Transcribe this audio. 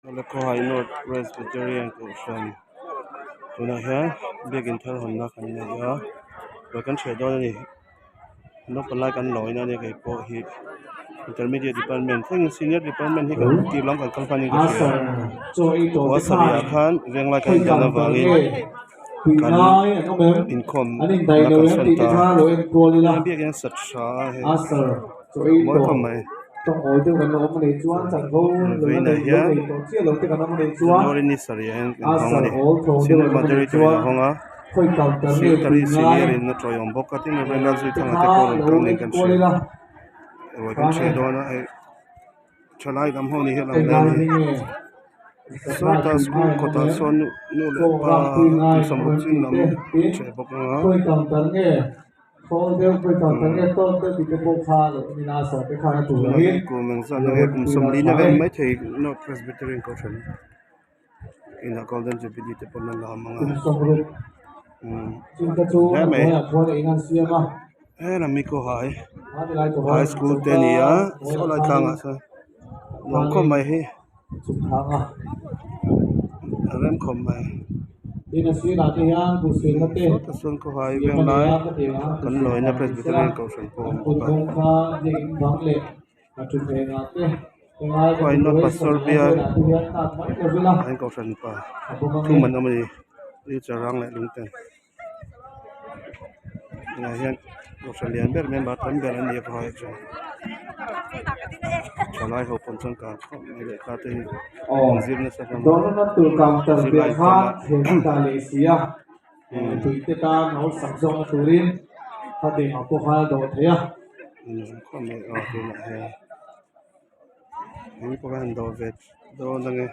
Malakohai North Presbyterian Corporation. Tuna hian biakin thar honna kan nei a kan thre dawn ani no palai kan loina ni kai po hi intermediate department thing senior department hi kan ti long kan kalpani ka Asa cho i to wa te saria khan vengla kan jana wangin kan income anin dai na no kan yan son ti ta tha lo en kolila biakin sat sha he asa cho i moi to kham mai trong oi te kan lo ma nei chuan chan go lo ve na na nei lo hian nei to chia lo te kan ma nei chuan January ni saria hen kan asa hongani all thong de senior kan ma nei majority chuan na honga khoi counter ne secretary tu senior ngai in na troyom bokka tin ren la zui te thanga te tha ko ron lo kang nen en kan she kolila rồi kan che do na ai chalai gam ho ni he te lang le ngai ni ni nge so ta school ko ta son nu le pa tu som bok chin nam che bok nga khoi counter nge khoi de khoi counter nge to te ti te bok kha lo ni na so te kha na tu tu na ni he ko meng san na he kum som li na gam mai thei no presbyterian ko than in a golden jubilee te pon la manga kum som ru chin ta chu le na mai ko ya ko le inan sia ma he la mi ko hai ha de lai ko high school te ni a so lai thanga sa long ko mai he chu tha nga rem khom mai ina si na te yang ku se na te so ta son ko hai si veng ma ne lai ya ka te nga kan loi na presbyterian ko than po an ko kun ka kong kha de in bang le na tu te nga te te nga ko Why not Pastor Bia? na tu ya ta mai ko vila Anh có phần pa apo ma thu mình đi đi chờ răng lại đúng tên ngày hiện có phần liền biết mình bắt tấm bên anh đi coi cho cho lại hộp phần chân cả không này để khai tên riêng nó sẽ không dono na tu counter be kha he ta le sia tu te ta no sam zong turin ta de ma ko ha do the ya không này ở đây là hay những có bạn đồ về đồ năng